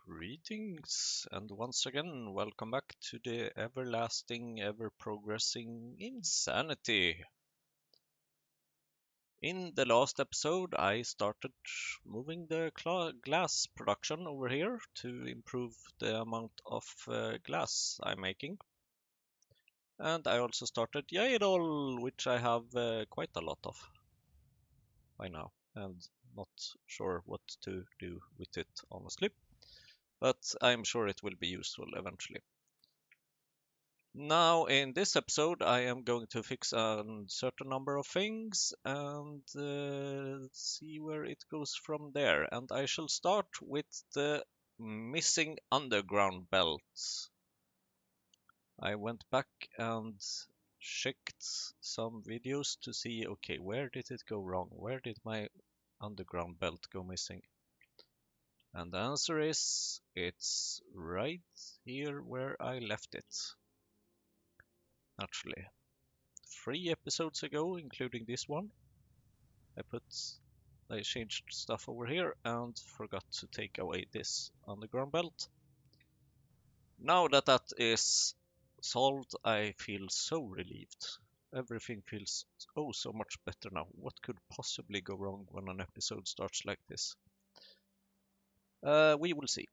Greetings, and once again, welcome back to the everlasting, ever-progressing insanity. In the last episode, I started moving the glass production over here to improve the amount of glass I'm making. And I also started Jaidol, which I have quite a lot of by now, and not sure what to do with it, honestly. But I'm sure it will be useful eventually. Now, in this episode, I am going to fix a certain number of things and see where it goes from there. And I shall start with the missing underground belt. I went back and checked some videos to see, okay, where did it go wrong? Where did my underground belt go missing? And the answer is, it's right here where I left it. Actually, 3 episodes ago, including this one, I changed stuff over here and forgot to take away this underground belt. Now that that is solved, I feel so relieved. Everything feels oh so much better now. What could possibly go wrong when an episode starts like this? We will see.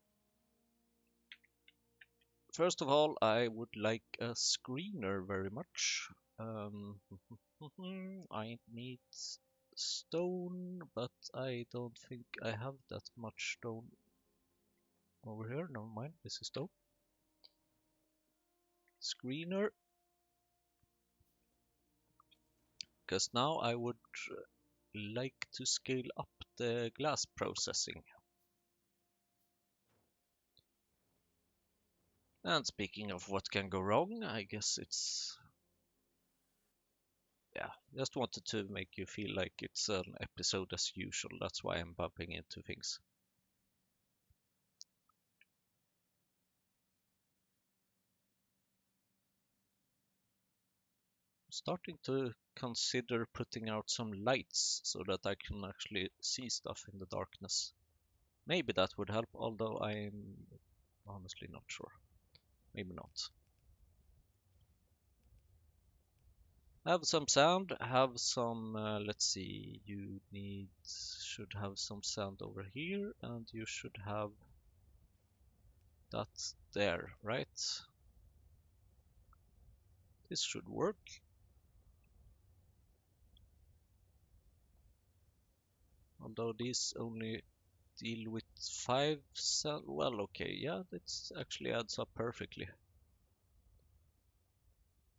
First of all, I would like a screener very much. I need stone, but I don't think I have that much stone over here. Never mind, this is stone. Screener. Because now I would like to scale up the glass processing. And speaking of what can go wrong, I guess it's... Yeah, just wanted to make you feel like it's an episode as usual. That's why I'm bumping into things. Starting to consider putting out some lights so that I can actually see stuff in the darkness. Maybe that would help, although I'm honestly not sure. Maybe not. Have some sand, have some, let's see, should have some sand over here, and you should have that there, right? This should work. Although these only deal with 5 sand, well, okay, yeah, that actually adds up perfectly.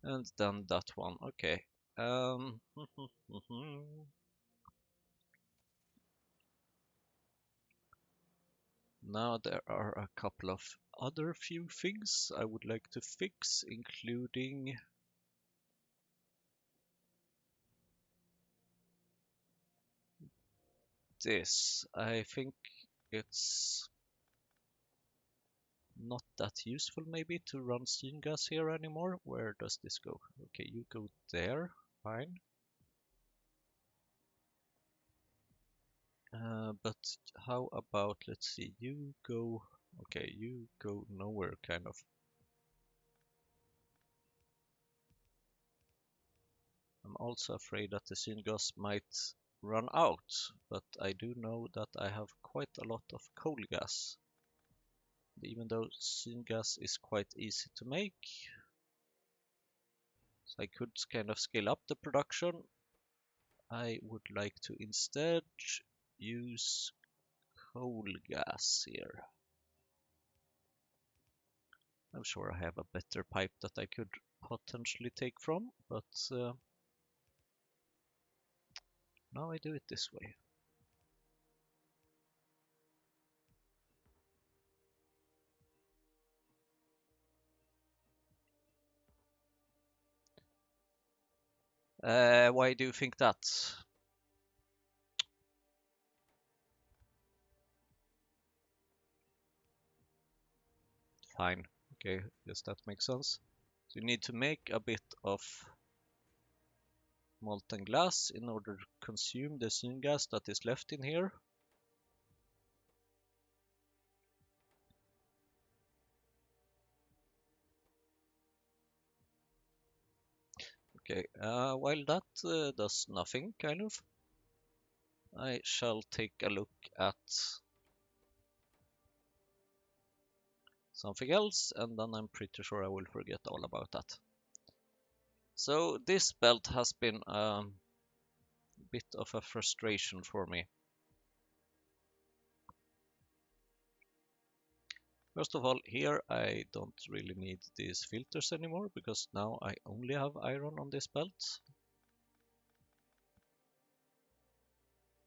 And then that one, okay. Now there are a couple of other few things I would like to fix, including this. I think it's not that useful maybe to run steam gas here anymore. Where does this go? Okay, you go there, fine. But how about, let's see, you go, okay, you go nowhere kind of. I'm also afraid that the syngas might run out, but I do know that I have quite a lot of coal gas. Even though syngas is quite easy to make, so I could kind of scale up the production. I would like to instead use coal gas here. I'm sure I have a better pipe that I could potentially take from, but now I do it this way. Why do you think that? Fine. Okay, guess that makes sense. So you need to make a bit of molten glass in order to consume the syngas that is left in here. Okay, while that does nothing, kind of, I shall take a look at something else, and then I'm pretty sure I will forget all about that. So this belt has been a bit of a frustration for me. First of all, here I don't really need these filters anymore, because now I only have iron on this belt.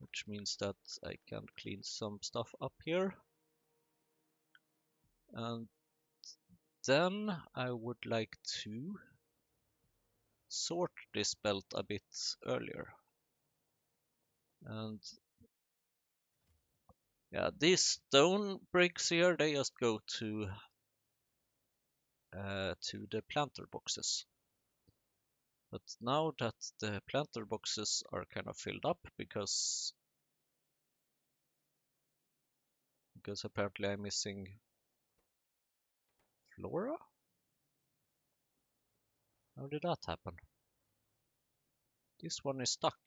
Which means that I can clean some stuff up here. And then I would like to sort this belt a bit earlier. And yeah, these stone bricks here, they just go to the planter boxes. But now that the planter boxes are kind of filled up because apparently I'm missing flora? How did that happen? This one is stuck.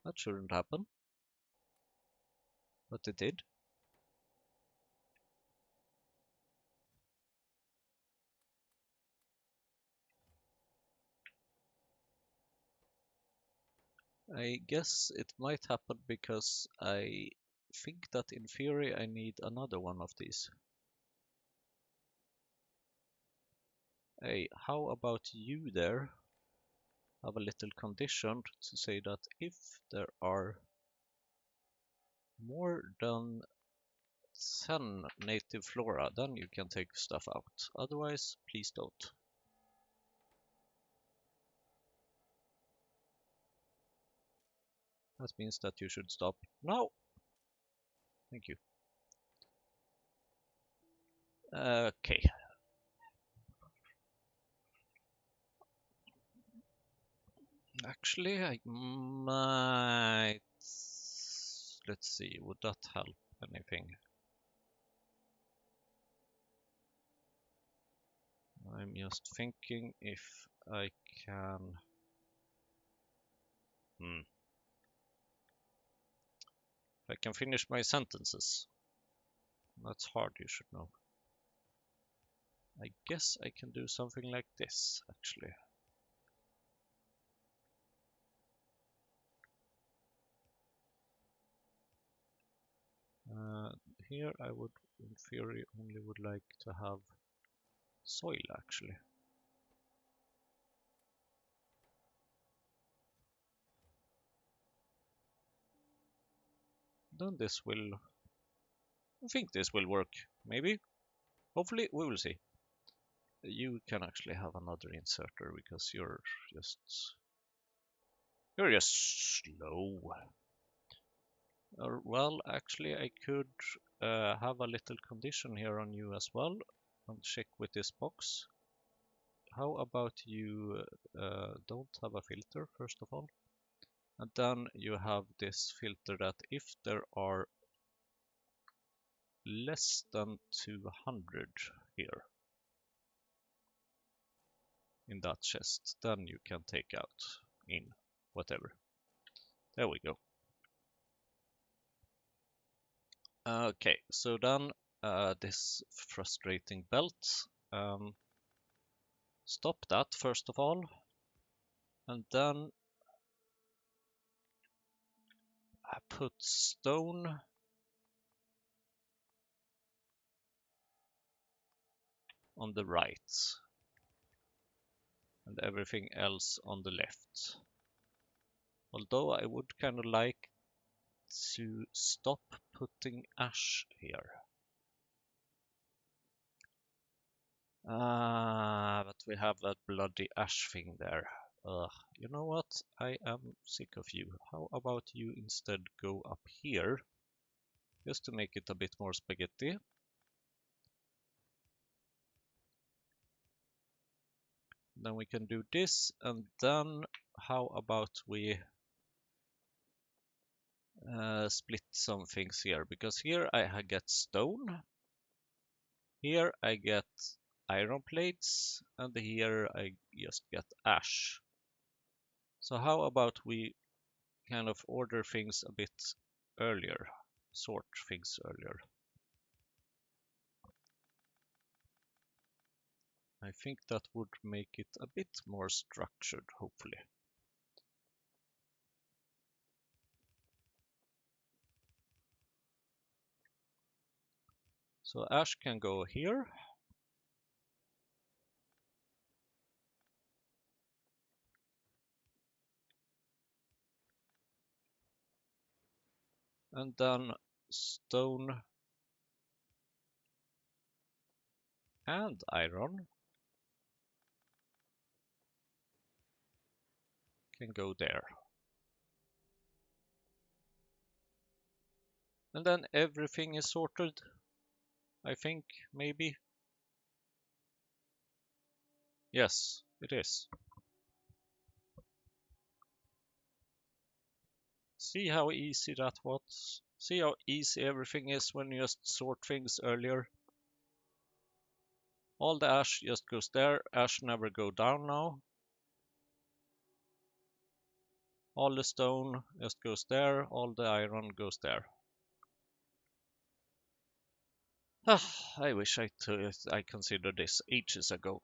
That shouldn't happen. But it did. I guess it might happen because I think that in theory I need another one of these. Hey, how about you there? Have a little condition to say that if there are more than 10 native flora, then you can take stuff out. Otherwise, please don't. That means that you should stop now. Thank you. Okay. Actually, I might... Let's see, would that help anything? I'm just thinking if I can... If I can finish my sentences. That's hard, you should know. I guess I can do something like this, actually. Here I would, in theory, only would like to have soil, actually. Then this will... I think this will work, maybe. Hopefully, we will see. You can actually have another inserter because you're just slow. Well, actually, I could have a little condition here on you as well and check with this box. How about you don't have a filter, first of all, and then you have this filter that if there are less than 200 here in that chest, then you can take out in whatever. There we go. Okay, so then this frustrating belt. Stop that first of all, and then I put stone on the right and everything else on the left. Although I would kind of like to stop putting ash here. But we have that bloody ash thing there. Ugh, you know what? I am sick of you. How about you instead go up here? Just to make it a bit more spaghetti. Then we can do this, and then how about we split some things here? Because here I get stone. Here I get iron plates, and here I just get ash. So how about we kind of order things a bit earlier, sort things earlier. I think that would make it a bit more structured, hopefully. So ash can go here. And then stone and iron can go there. And then everything is sorted, I think, maybe. Yes, it is. See how easy that was? See how easy everything is when you just sort things earlier? All the ash just goes there. Ash never go down now. All the stone just goes there. All the iron goes there. I wish I considered this ages ago.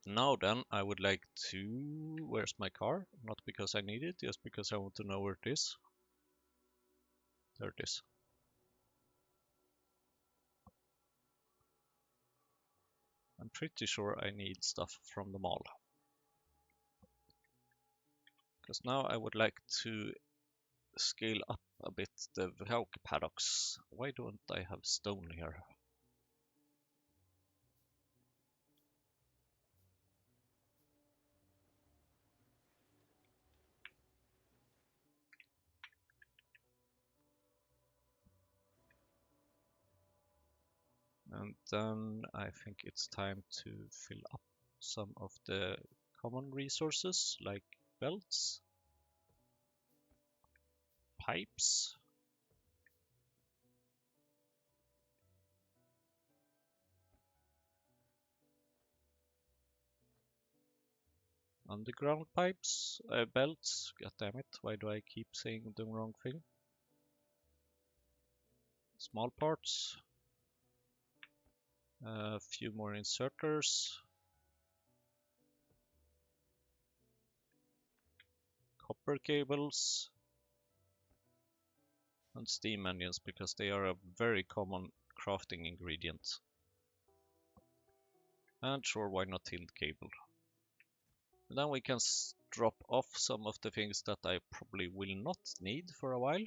Now then, I would like to... Where's my car? Not because I need it, just because I want to know where it is. There it is. I'm pretty sure I need stuff from the mall. Because now I would like to scale up a bit the cow paddocks. Why don't I have stone here? And then I think it's time to fill up some of the common resources like belts, pipes, underground pipes, belts. God damn it, why do I keep saying the wrong thing? Small parts, a few more inserters, copper cables, and steam engines because they are a very common crafting ingredient. And sure, why not tilt cable? And then we can drop off some of the things that I probably will not need for a while.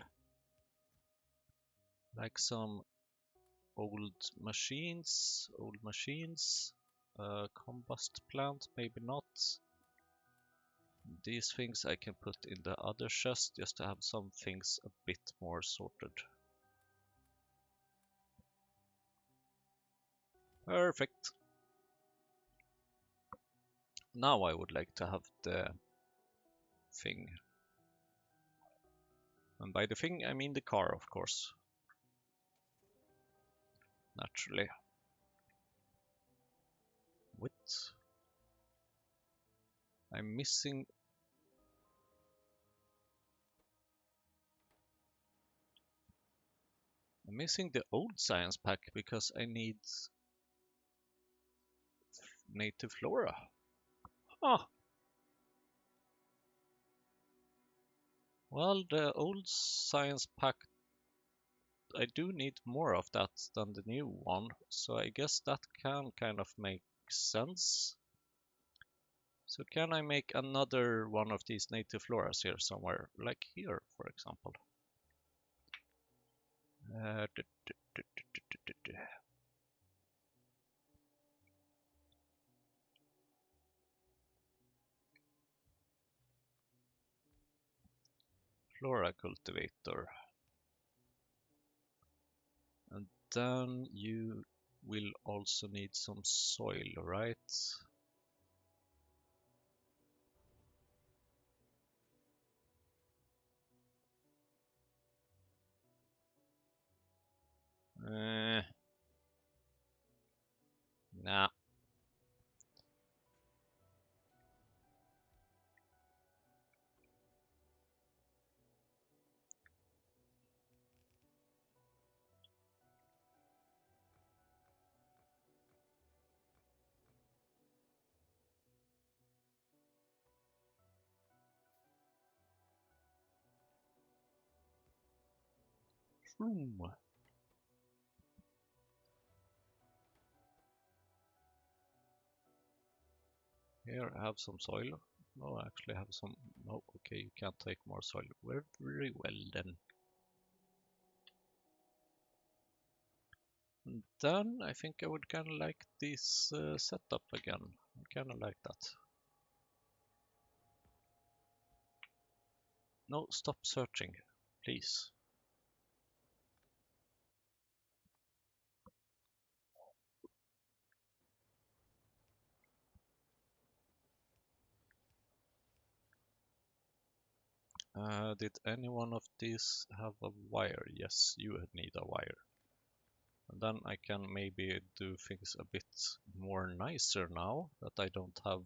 Like some old machines, combust plant, maybe not. These things I can put in the other chest just to have some things a bit more sorted. Perfect. Now I would like to have the thing. And by the thing I mean the car, of course. Naturally. What? I'm missing... I'm missing the old science pack because I need native flora. Ah. Well, the old science pack, I do need more of that than the new one, so I guess that can kind of make sense. So can I make another one of these native floras here somewhere, like here, for example? Uh, Flora cultivator. And then you will also need some soil, right? Nah. Here I have some soil. No, I actually have some. No, okay, you can't take more soil. Very well then. And then I think I would kind of like this setup again. I kind of like that. No, stop searching, please. Did any one of these have a wire? Yes, you need a wire. And then I can maybe do things a bit more nicer now that I don't have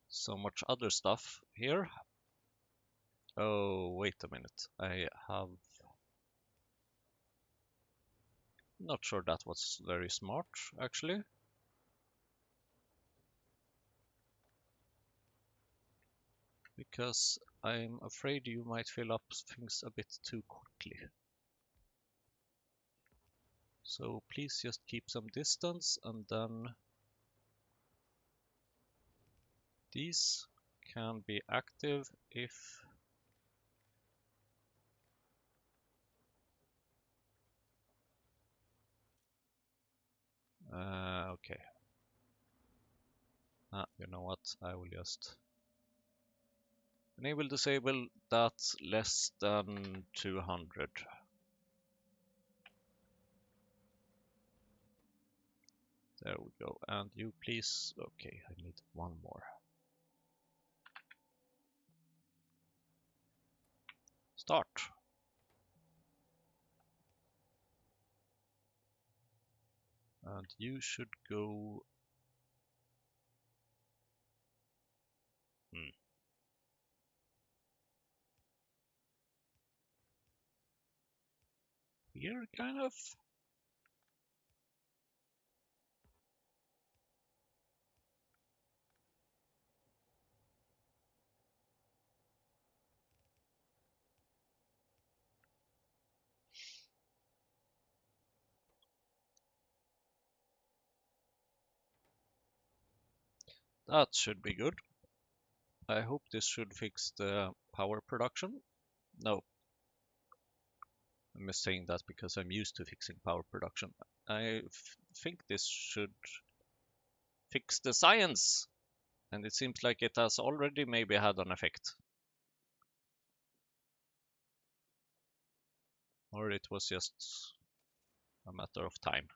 so much other stuff here. Oh, wait a minute. I have... Not sure that was very smart, actually. Because I'm afraid you might fill up things a bit too quickly. So please just keep some distance, and then these can be active if okay. You know what? I will just enable disable that less than 200. There we go. And you please, okay, I need one more. Start. And you should go. Here, kind of. That should be good. I hope this should fix the power production. No, I'm just saying that because I'm used to fixing power production. I think this should fix the science. And it seems like it has already maybe had an effect. Or it was just a matter of time.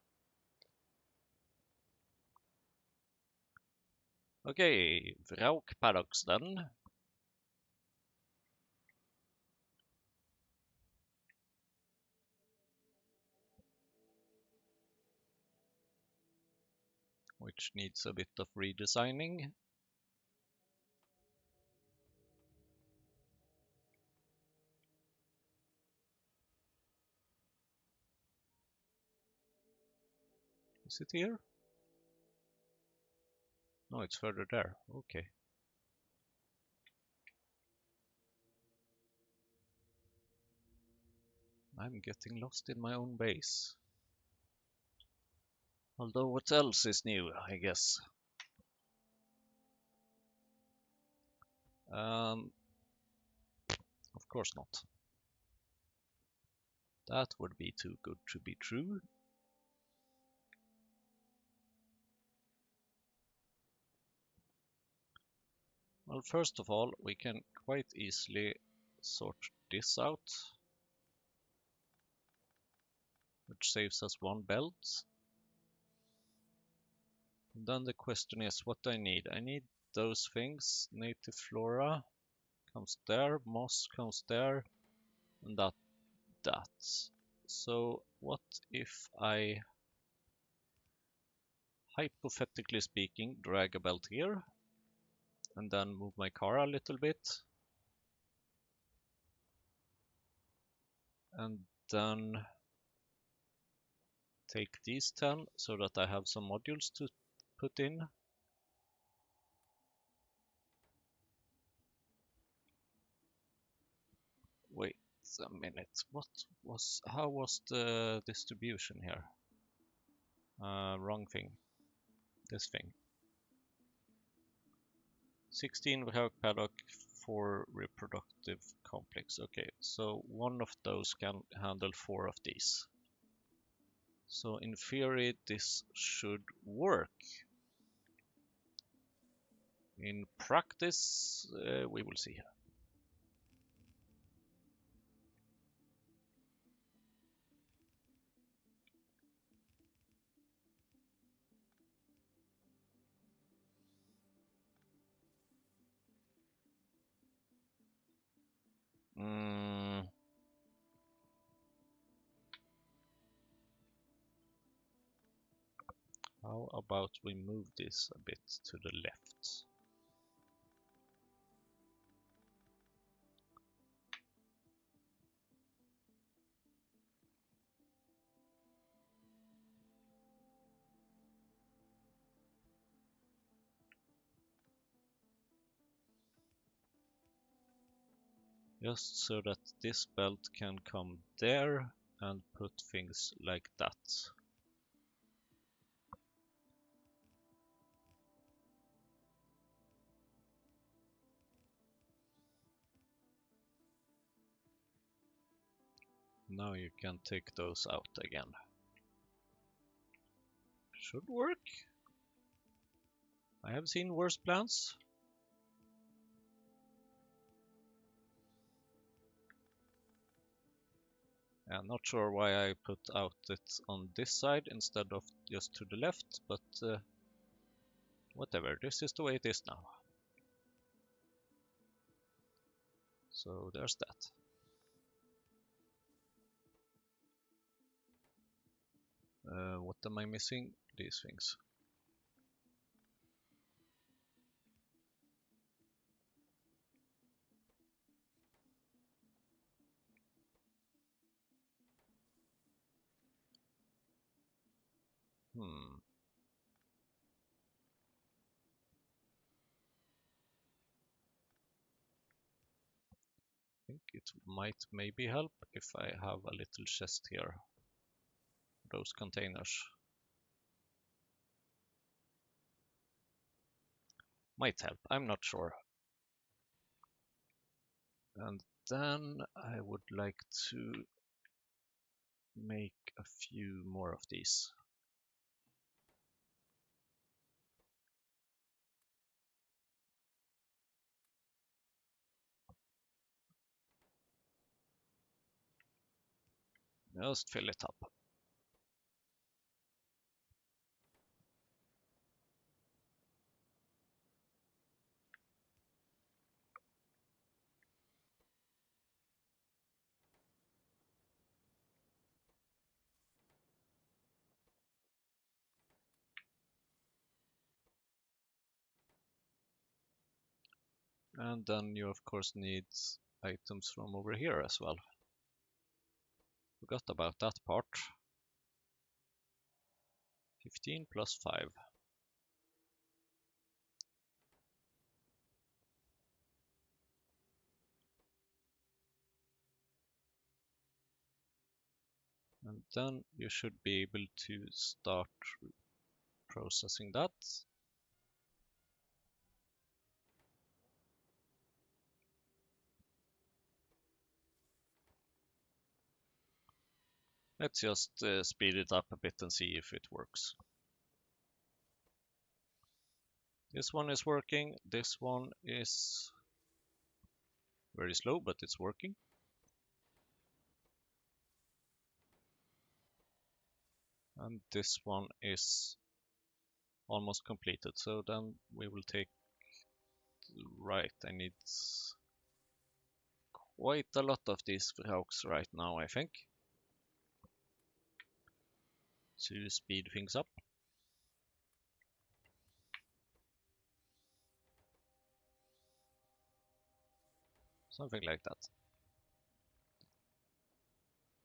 Okay, Vrauk Paradox then. Which needs a bit of redesigning. Is it here? No, it's further there. Okay. I'm getting lost in my own base. Although what else is new, I guess. Of course not. That would be too good to be true. Well, first of all, we can quite easily sort this out, which saves us one belt. And then the question is what I need. I need those things. Native flora comes there, moss comes there, and that. So what if I hypothetically speaking, drag a belt here and then move my car a little bit. And then take these 10 so that I have some modules to put in. Wait a minute, how was the distribution here? Wrong thing, this thing. 16 without paddock, 4 reproductive complex. Okay, so one of those can handle 4 of these. So in theory, this should work. In practice, we will see. How about we move this a bit to the left? Just so that this belt can come there and put things like that. Now you can take those out again. Should work. I have seen worse plans. I'm not sure why I put out it on this side instead of just to the left, but whatever, this is the way it is now. So there's that. What am I missing? These things. I think it might maybe help if I have a little chest here. Those containers. Might help, I'm not sure. And then I would like to make a few more of these. Just fill it up. And then you of course need items from over here as well. Forgot about that part. 15 plus 5. And then you should be able to start processing that. Let's just speed it up a bit and see if it works. This one is working, this one is very slow, but it's working. And this one is almost completed. So then we will take, right, I need quite a lot of these hooks right now, I think, to speed things up. something like that.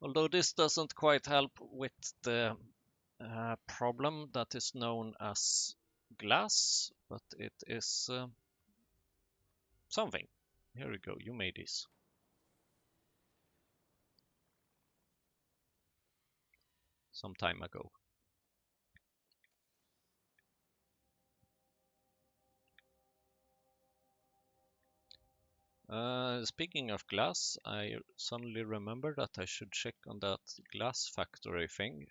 Although this doesn't quite help with the problem that is known as glass, but it is something. Here we go, you made this. Some time ago. Speaking of glass, I suddenly remember that I should check on that glass factory thing.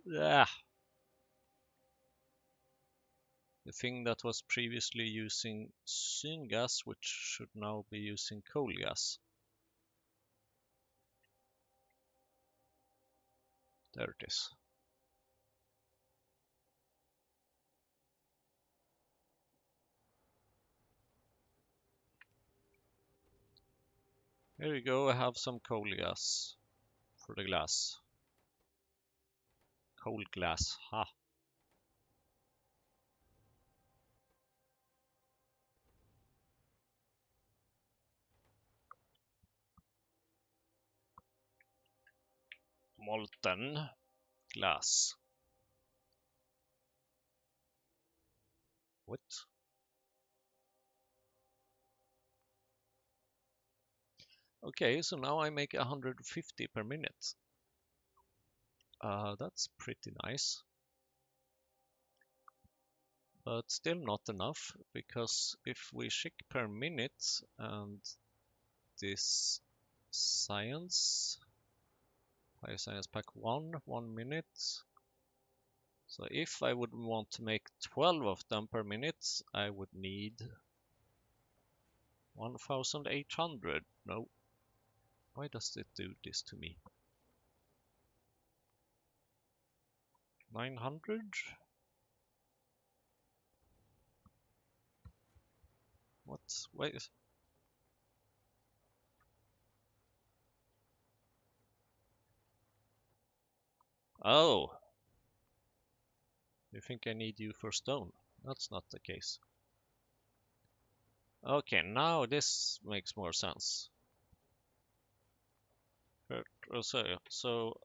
Yeah. The thing that was previously using syngas, which should now be using coal gas. There it is. Here we go, I have some coal gas for the glass. Coal glass, ha. Molten glass. What? Okay, so now I make 150 per minute. That's pretty nice. But still not enough, because if we check per minute and this science, science pack 1 minute. So if I would want to make 12 of them per minute, I would need 1,800. No. Why does it do this to me? 900? What? Wait. Oh. You think I need you for stone? That's not the case. Okay, now this makes more sense. So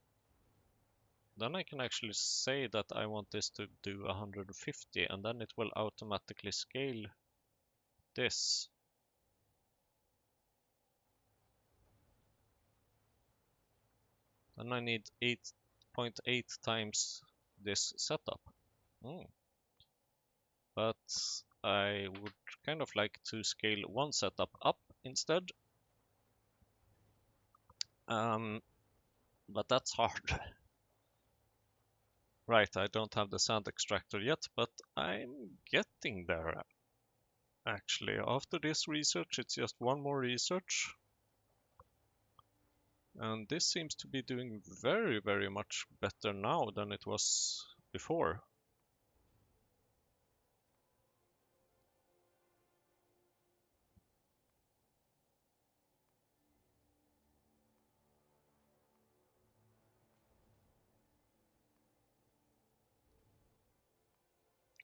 then I can actually say that I want this to do 150, and then it will automatically scale this. Then I need 8.8 times this setup. But I would kind of like to scale one setup up instead. But that's hard. Right, I don't have the sand extractor yet, but I'm getting there. Actually, after this research, it's just one more research. And this seems to be doing very, very much better now than it was before.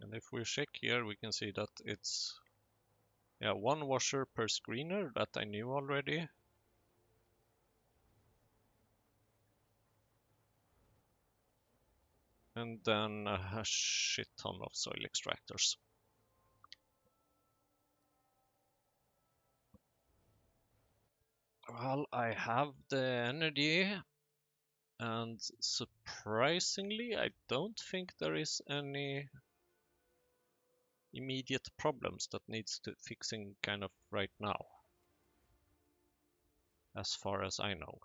And if we check here, we can see that it's one washer per screener, that I knew already. And then a shit ton of soil extractors. Well, I have the energy, and surprisingly, I don't think there is any immediate problems that needs to fixing kind of right now, as far as I know.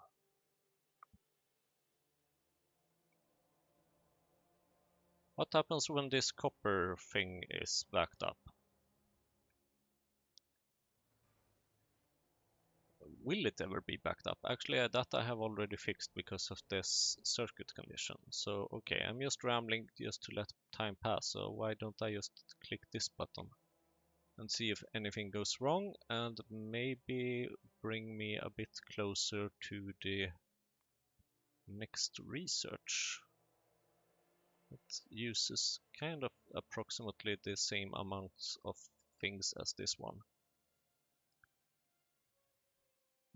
What happens when this copper thing is backed up? Will it ever be backed up? Actually, that I have already fixed because of this circuit condition. So, okay, I'm just rambling just to let time pass. So why don't I just click this button and see if anything goes wrong, and maybe bring me a bit closer to the next research. It uses kind of approximately the same amount of things as this one.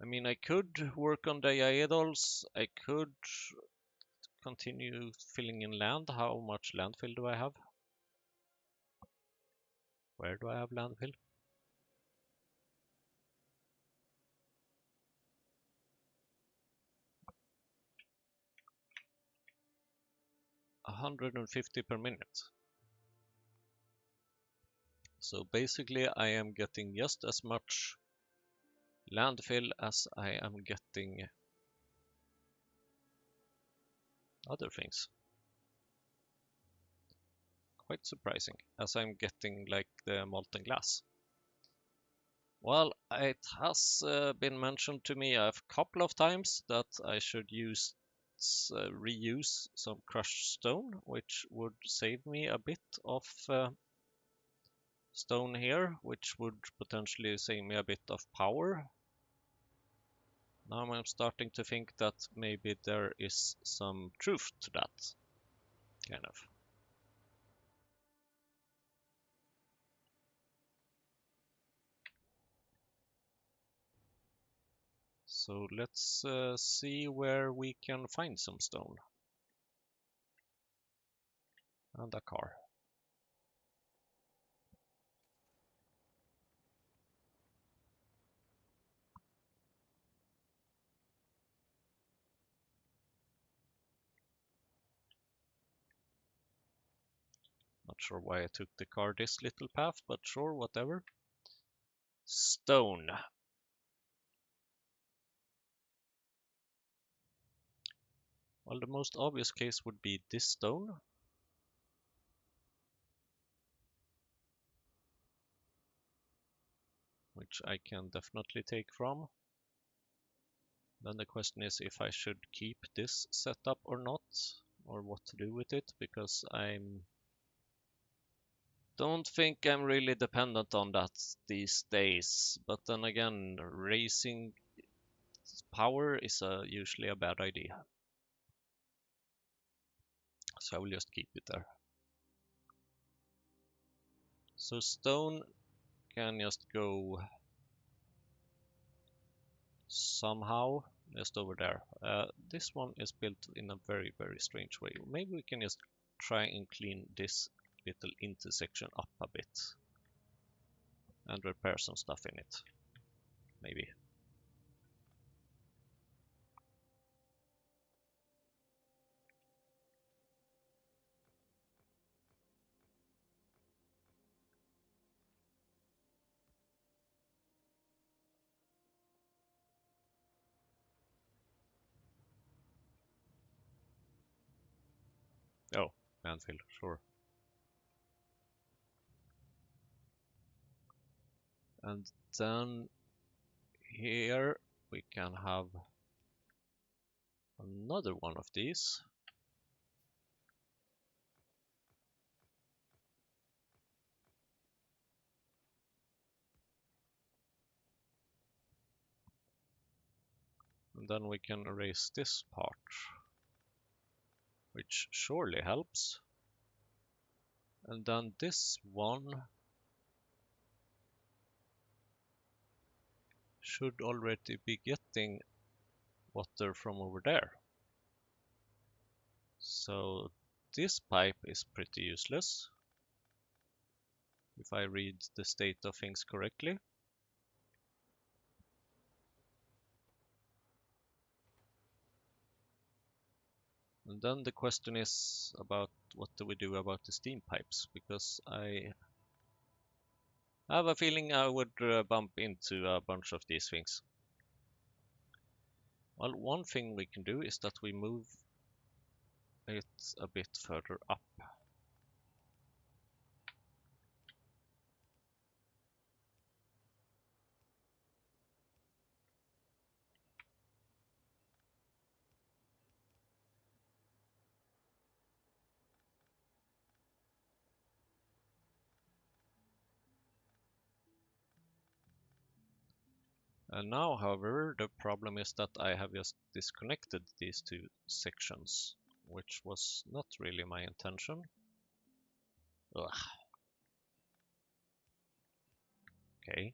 I mean, I could work on diagonals, I could continue filling in land. How much landfill do I have? Where do I have landfill? $150 per minute. So basically I am getting just as much landfill as I am getting other things. Quite surprising, as I'm getting like the molten glass. Well, it has been mentioned to me a couple of times that I should reuse some crushed stone, which would save me a bit of stone here, which would potentially save me a bit of power. Now I'm starting to think that maybe there is some truth to that, kind of. So let's see where we can find some stone. And a car. Not sure why I took the car this little path, but sure, whatever. Stone. Well, the most obvious case would be this stone. Which I can definitely take from. Then the question is if I should keep this setup or not, or what to do with it, because don't think I'm really dependent on that these days. But then again, raising power is usually a bad idea. So I will just keep it there. So stone can just go somehow just over there. This one is built in a very, very strange way. Maybe we can just try and clean this little intersection up a bit and repair some stuff in it. Maybe. Oh, landfill, sure. And then here we can have another one of these. And then we can erase this part, which surely helps. And then this one should already be getting water from over there. So this pipe is pretty useless, if I read the state of things correctly. And then the question is about what do we do about the steam pipes, because I have a feeling I would bump into a bunch of these things. Well, one thing we can do is that we move it a bit further up. And now, however, the problem is that I have just disconnected these two sections which was not really my intention. Ugh. Okay.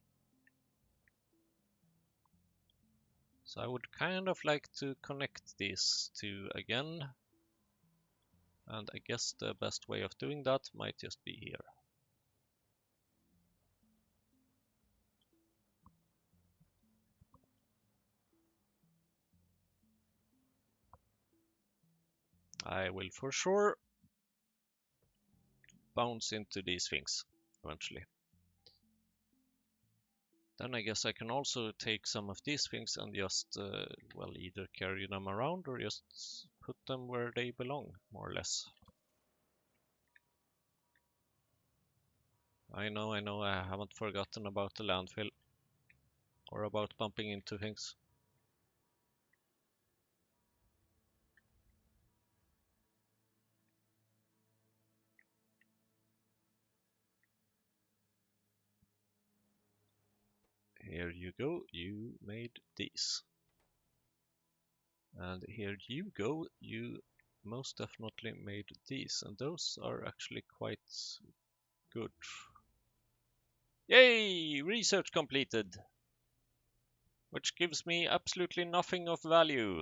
So I would kind of like to connect these two again. And I guess the best way of doing that might just be here. I will for sure bounce into these things eventually. Then I guess I can also take some of these things and just, well, either carry them around or just put them where they belong, more or less. I know, I haven't forgotten about the landfill or about bumping into things. Here you go, you made these. And here you go, you most definitely made these, and those are actually quite good. Yay! Research completed! Which gives me absolutely nothing of value.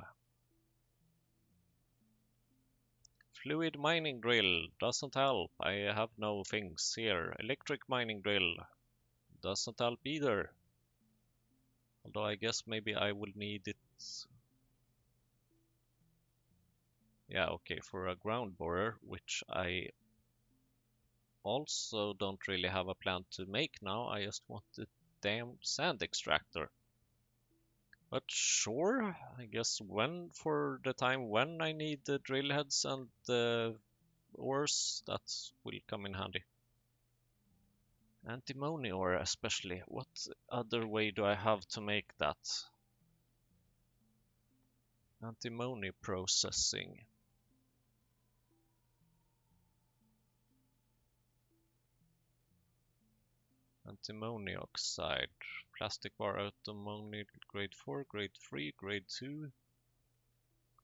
Fluid mining drill doesn't help. I have no things here. Electric mining drill doesn't help either. Although I guess maybe I will need it. Yeah, okay, for a ground borer, which I also don't really have a plan to make now. I just want the damn sand extractor. But sure, I guess when for the time when I need the drill heads and the ores, that will come in handy. Antimony ore especially. What other way do I have to make that? Antimony processing. Antimony oxide. Plastic bar antimony grade 4, grade 3, grade 2,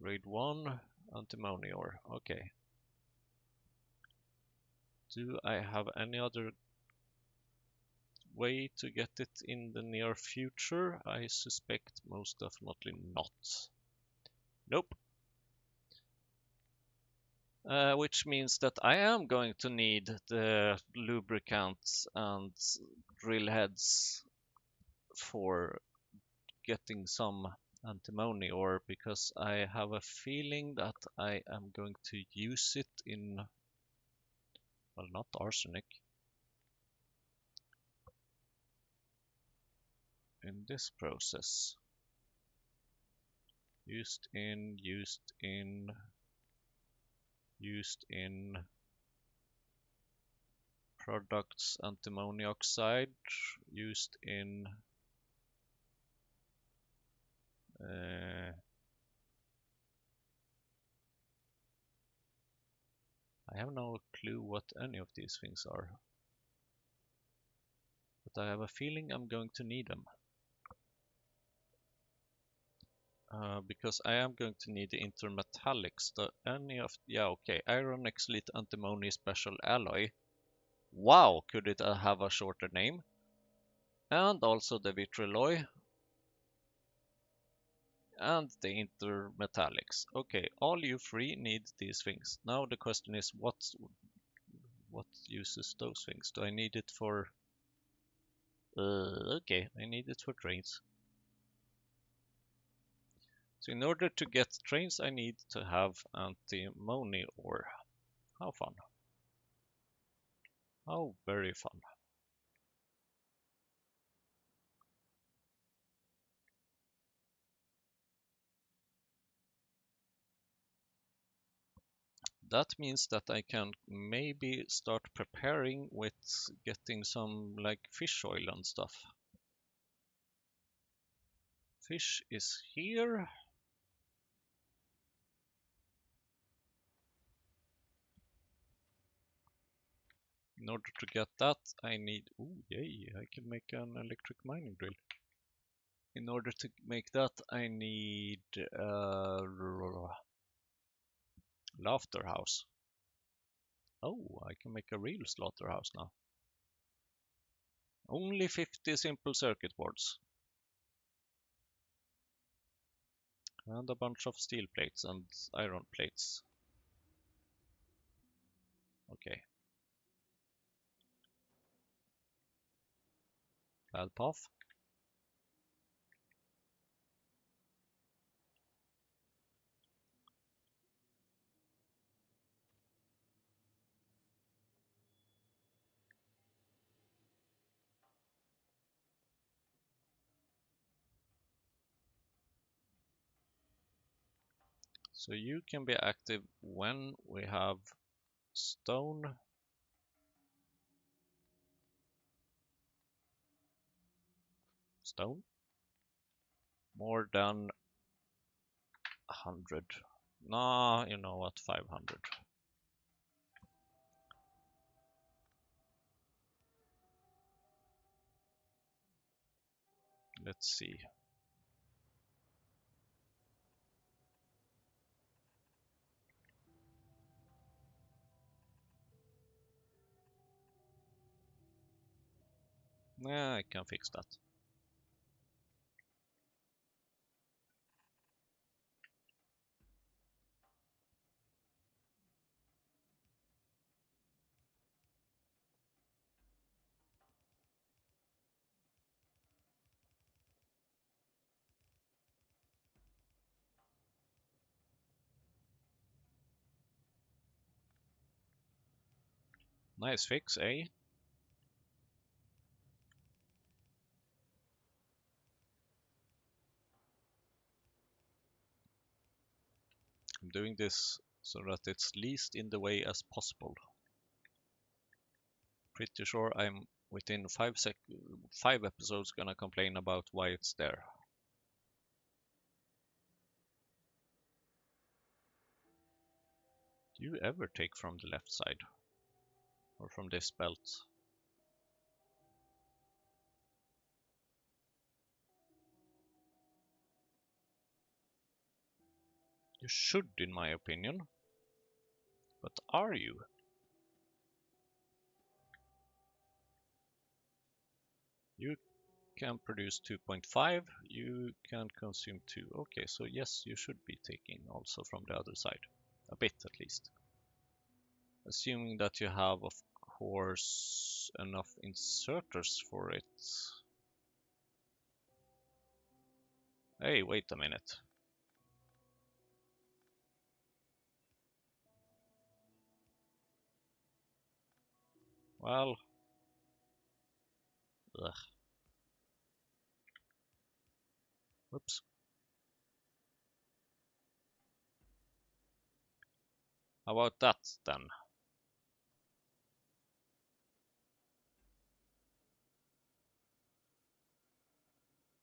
grade 1, antimony ore. Okay. Do I have any other way to get it in the near future? I suspect most definitely not. Nope. Which means that I am going to need the lubricants and drill heads for getting some antimony ore, because I have a feeling that I am going to use it in, well, not arsenic, in this process. Used in products, antimony oxide, used in I have no clue what any of these things are, but I have a feeling I'm going to need them. Because I am going to need the intermetallics. Yeah, okay, iron exlite antimony special alloy. Wow, could it have a shorter name? And also the vitrioalloy and the intermetallics. Okay, all you three need these things. Now the question is, what uses those things? Do I need it for? Okay, I need it for trains. So in order to get trains, I need to have antimony ore. How fun. How very fun. That means that I can maybe start preparing with getting some like fish oil and stuff. Fish is here. In order to get that, I need, oh yay, I can make an electric mining drill. In order to make that, I need Laughter house. Oh, I can make a real slaughterhouse now. Only 50 simple circuit boards. And a bunch of steel plates and iron plates. Okay. Bad path. So you can be active when we have stone. Stone? More than 100. Nah, you know what, 500. Let's see. Yeah, I can fix that. Nice fix, eh? I'm doing this so that it's least in the way as possible. Pretty sure I'm within 5 episodes gonna complain about why it's there. Do you ever take from the left side? Or from this belt? You should, in my opinion. But are you? You can produce 2.5, you can consume 2. Okay, so yes, you should be taking also from the other side. A bit at least. Assuming that you have, of course, enough inserters for it. Hey, wait a minute. Well, ugh. Whoops. How about that then?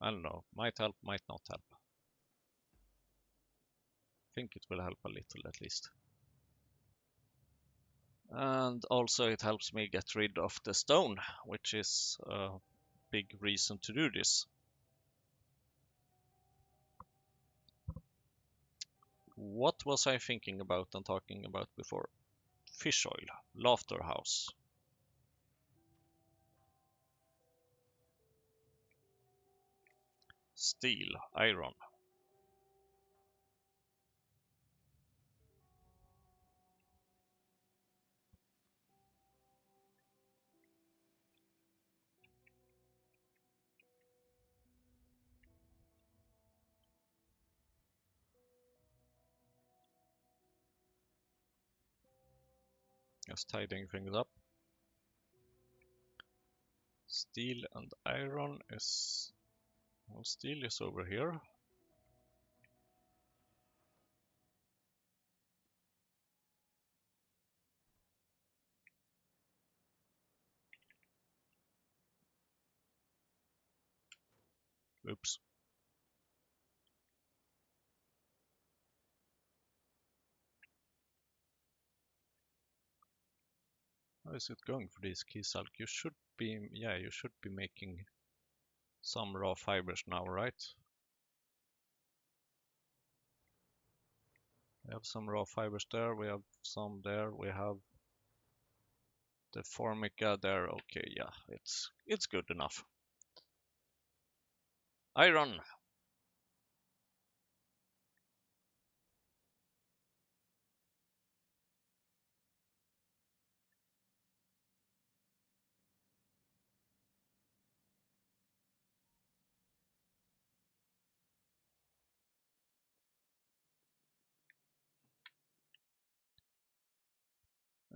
I don't know. Might help, might not help. I think it will help a little at least. And also it helps me get rid of the stone, which is a big reason to do this. What was I thinking about and talking about before? Fish oil, laughter house. Steel, iron. Just tidying things up. Steel and iron is... Well, steel is over here. Oops. How is it going for this key salk? You should be, yeah, you should be making some raw fibers now, right? We have some raw fibers there, we have some there, we have the formica there. Okay, yeah, it's good enough. Iron.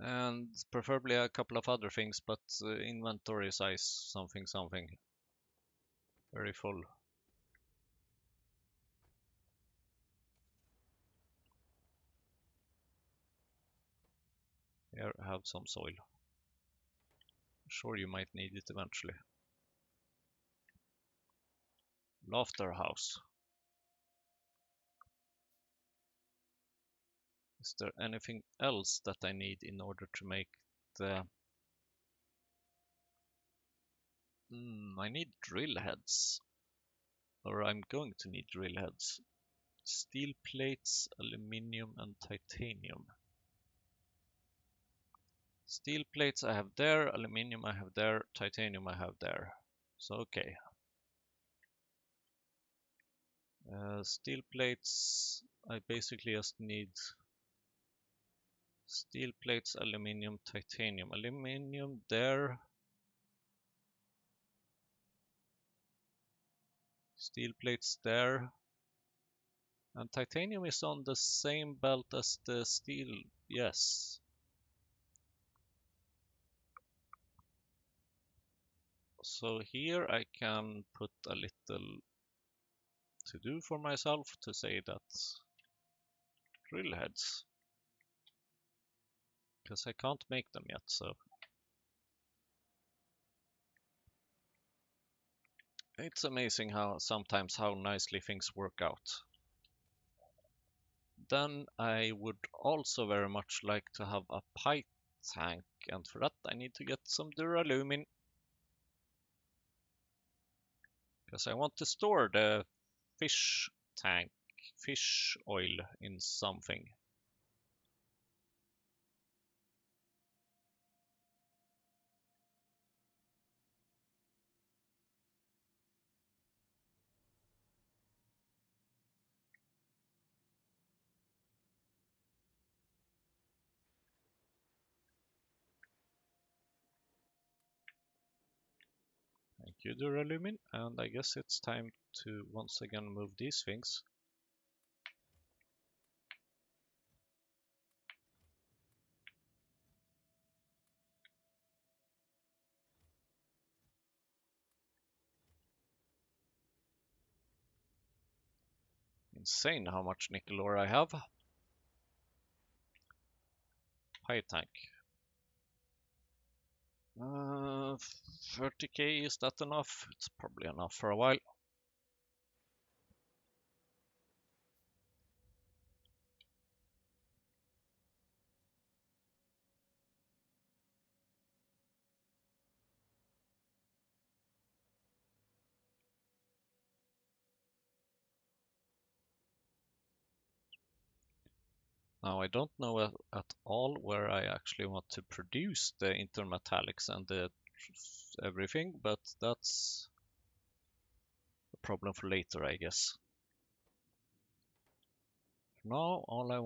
And preferably a couple of other things, but inventory size something something. Very full. Here, have some soil. Sure, you might need it eventually. Laughter house. Is there anything else that I need in order to make the... I need drill heads. Or I'm going to need drill heads. Steel plates, aluminium and titanium. Steel plates I have there, aluminium I have there, titanium I have there. So okay. Steel plates, I basically just need steel plates, aluminium, titanium. Aluminium there. Steel plates there. And titanium is on the same belt as the steel. Yes. So here I can put a little to do for myself to say that drill heads. Because I can't make them yet, so it's amazing how sometimes how nicely things work out. Then I would also very much like to have a pipe tank, and for that I need to get some duralumin. Because I want to store the fish tank, fish oil in something. Thank you, duralumin, and I guess it's time to once again move these things. Insane how much nickel ore I have. Pipe tank. 30k, is that enough? It's probably enough for a while. Now I don't know at all where I actually want to produce the intermetallics and the everything, but that's a problem for later, I guess. Now all I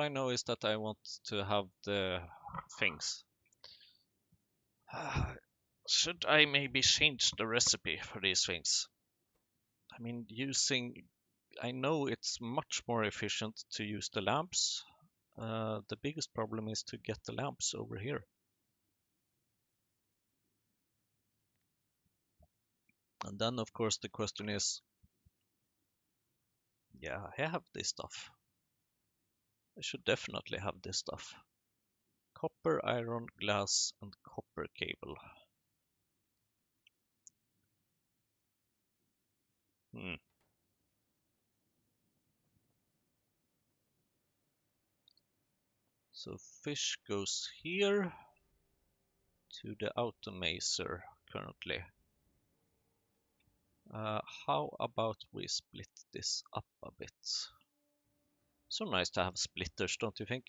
know is that I want to have the things. Should I maybe change the recipe for these things? I mean, I know it's much more efficient to use the lamps. The biggest problem is to get the lamps over here. And then, of course, the question is, yeah, I have this stuff. I should definitely have this stuff. Copper, iron, glass, and copper cable. Hmm. So fish goes here to the automazer currently. How about we split this up a bit? So nice to have splitters, don't you think?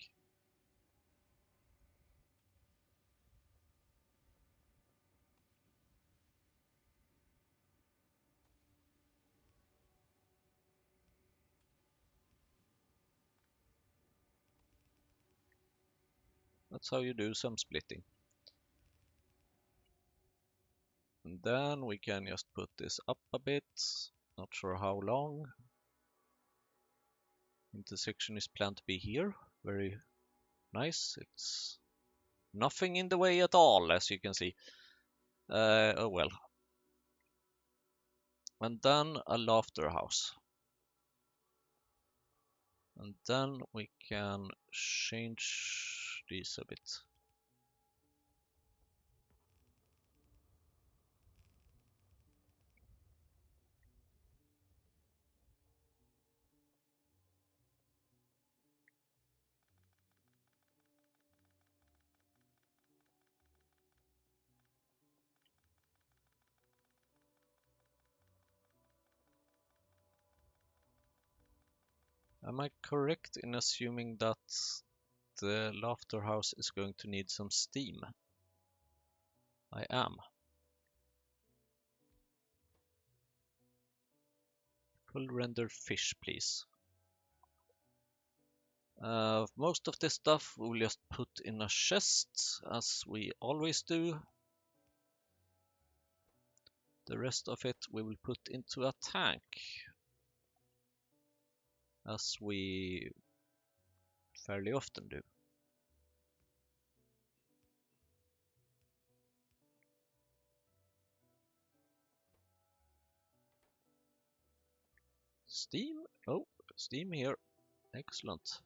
That's how you do some splitting. And then we can just put this up a bit. Not sure how long. Intersection is planned to be here. Very nice. It's nothing in the way at all, as you can see. Oh well. And then a laughter house. And then we can change these a bit. Am I correct in assuming that the laughter house is going to need some steam? I am. Full render fish, please. Most of this stuff we'll just put in a chest, as we always do. The rest of it we will put into a tank, as we fairly often do. Steam? Oh, steam here. Excellent.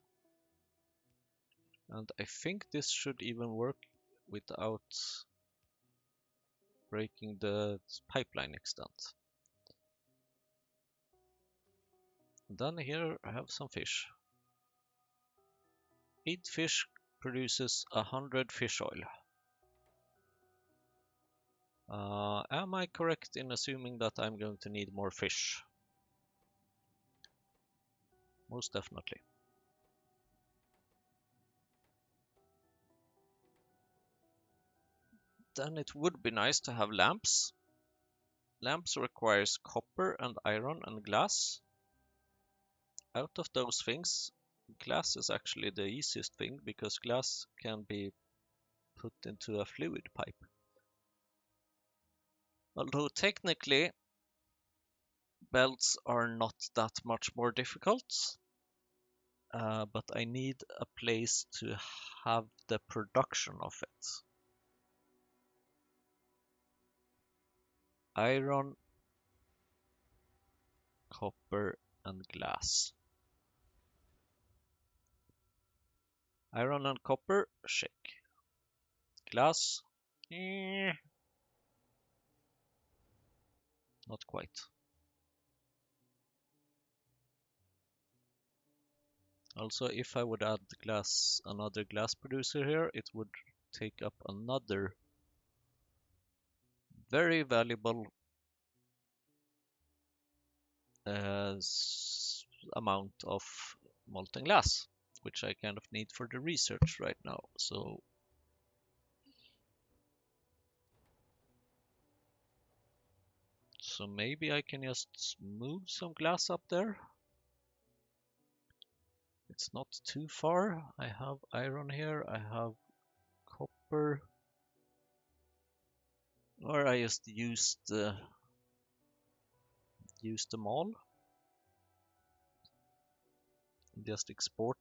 And I think this should even work without breaking the pipeline extent. And then here I have some fish. 8 fish produces 100 fish oil. Am I correct in assuming that I'm going to need more fish? Most definitely. Then it would be nice to have lamps. Lamps requires copper and iron and glass. Out of those things, glass is actually the easiest thing because glass can be put into a fluid pipe. Although technically belts are not that much more difficult, but I need a place to have the production of it. Iron, copper, and glass. Iron and copper, check. Glass, not quite. Also, if I would add glass, another glass producer here, it would take up another very valuable amount of molten glass, which I kind of need for the research right now. So maybe I can just move some glass up there. It's not too far. I have iron here, I have copper. Or I just used them all. Just export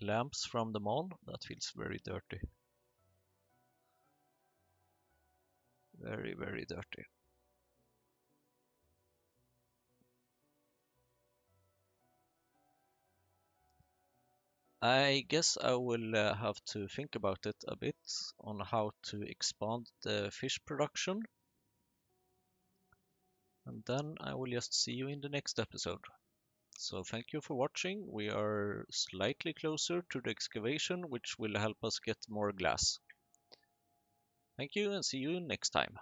lamps from them all. That feels very dirty. Very, very dirty. I guess I will have to think about it a bit on how to expand the fish production. And then I will just see you in the next episode. So thank you for watching. We are slightly closer to the excavation, which will help us get more glass. Thank you and see you next time.